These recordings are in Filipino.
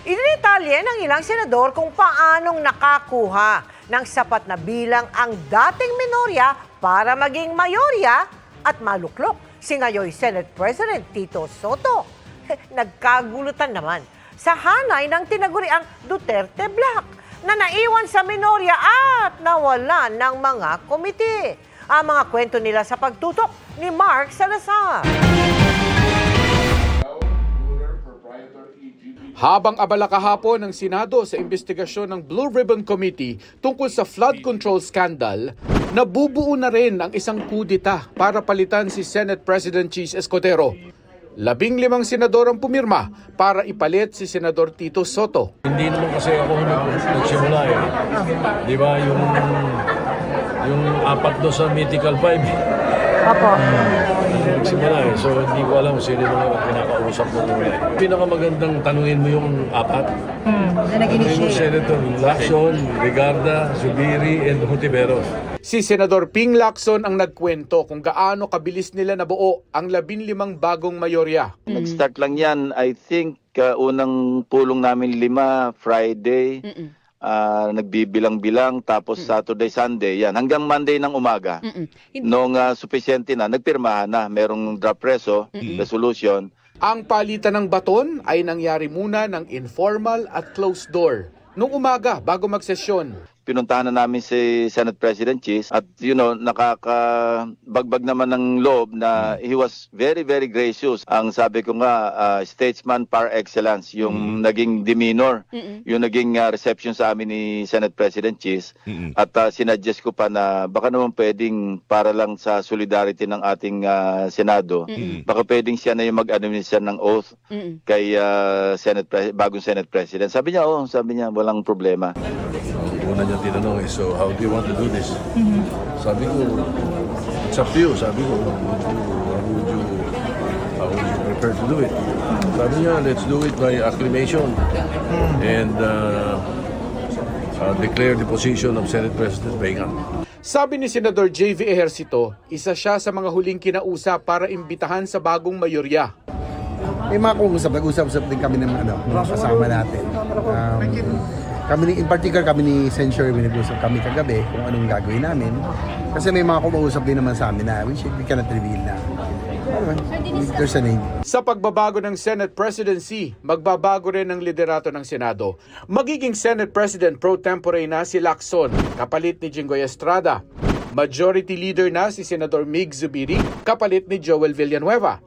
Inidetalye ng ilang senador kung paanong nakakuha ng sapat na bilang ang dating minorya para maging mayorya at maluklok si ngayon Senate President Tito Soto. Nagkagulutan naman sa hanay ng tinaguriang Duterte Block na naiwan sa minorya at nawalan ng mga komite. Ang mga kwento nila sa pagtutok ni Mark Salazar. Habang abala kahapon ng Senado sa investigasyon ng Blue Ribbon Committee tungkol sa flood control scandal, nabubuo na rin ang isang kudita para palitan si Senate President Chis Escudero. 15 senador ang pumirma para ipalit si Senador Tito Soto. Hindi naman kasi ako nagsimula eh. Di ba yung apat do sa Mythical 5? Apo. Nagsimula eh. So hindi ko alam sino naman pinakausap mo muna. Pinakamagandang tanungin mo yung apat. Na nag-initiate. Senator Lacson, Regarda, Zubiri, and Hontiveros. Si Senador Ping Lacson ang nagkwento kung gaano kabilis nila nabuo ang 15 bagong mayorya. Nag-start lang yan, I think, unang pulong namin 5, Friday, nagbibilang-bilang, tapos Saturday, Sunday, yan. Hanggang Monday ng umaga. Nung sufisyente na, nagpirmahan na, merong draft reso, resolution. Ang palitan ng baton ay nangyari muna ng informal at closed door. Nung umaga, bago magsesyon. Pinuntahan na namin si Senate President Chis at nakakabagbag naman ng loob na he was very, very gracious. Ang sabi ko nga, statesman par excellence, yung naging demeanor, yung naging reception sa amin ni Senate President Chis. At sinadjust ko pa na baka naman pwedeng para lang sa solidarity ng ating Senado, baka pwedeng siya na yung mag-administer ng oath kay bagong Senate President. Sabi niya, walang problema. Una niya tinanong, so how do you want to do this? Sabi ko, it's up to you. Sabi ko, how would you prefer to do it? Sabi niya, let's do it by acclamation and declare the position of Senate President Benga. Sabi ni Senador J.V. Ejercito, isa siya sa mga huling kinausap para imbitahan sa bagong mayorya. May mga nag-usap din kami ng mga kasama natin. In particular, kami ni Sen. Sherwin, nag-usap kami kagabi kung anong gagawin namin. Kasi may mga kumausap din naman sa amin na we cannot reveal na. There's a name. Sa pagbabago ng Senate Presidency, magbabago rin ang liderato ng Senado. Magiging Senate President pro tempore na si Lacson, kapalit ni Jinggoy Estrada. Majority Leader na si Senador Mig Zubiri, kapalit ni Joel Villanueva.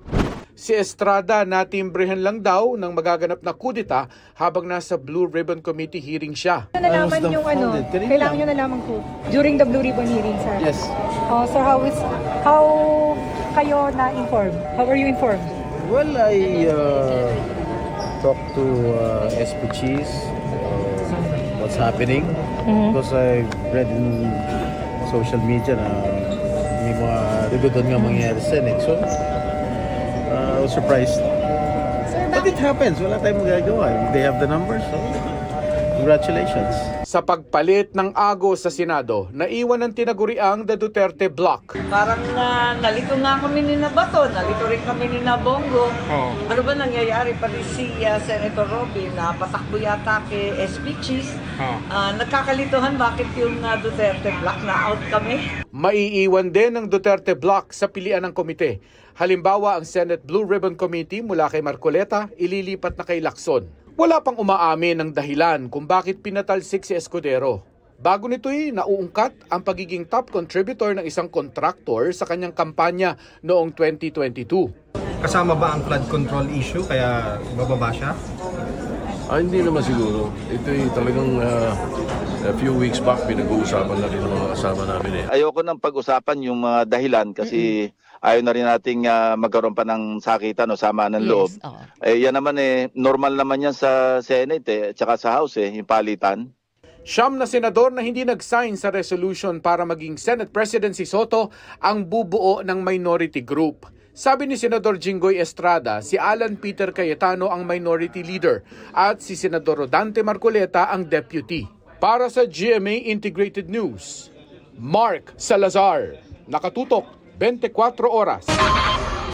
Si Estrada natimbrehan lang daw ng magaganap na kudita habang nasa Blue Ribbon Committee hearing siya. Nalaman yung kailangan nyo nalaman ko during the Blue Ribbon hearing, sir. Yes. So how kayo na-informed? How were you informed? Well, I talked to SP Cheese, what's happening. Because I read in social media na may mga rigodon nga mangyayari sa Senate. So, I was surprised. Sir, but it happens. Wala tayong magagawa. They have the numbers. So, congratulations. Sa pagpalit ng Ago sa Senado, naiwan ng tinaguriang the Duterte Block. Parang nalito nga kami ni Bato, nalito rin kami ni Bongo. Ano ba nangyayari? Pati si Senator Robin, patakbo yata kay SP Cheese. Nagkakalituhan bakit yung Duterte Block na out kami? Maiiwan din ng Duterte Block sa pilian ng komite. Halimbawa, ang Senate Blue Ribbon Committee mula kay Marcoleta, ililipat na kay Lacson. Wala pang umaamin ng dahilan kung bakit pinatalsik si Escudero. Bago nito'y nauungkat ang pagiging top contributor ng isang contractor sa kanyang kampanya noong 2022. Kasama ba ang flood control issue kaya bababa siya? Hindi naman siguro. Ito'y talagang a few weeks back pinag-uusapan na rin ng mga kasama namin eh. Ayoko nang pag-usapan yung mga dahilan kasi ayaw na rin nating magkaroon pa ng sakitan o sama ng loob. Yan naman normal naman yan sa Senate at saka sa House yung palitan. Siyam na senador na hindi nag-sign sa resolution para maging Senate President si Soto ang bubuo ng minority group. Sabi ni Senador Jinggoy Estrada, si Alan Peter Cayetano ang minority leader at si Senador Rodante Marcoleta ang deputy. Para sa GMA Integrated News, Mark Salazar, nakatutok 24 oras.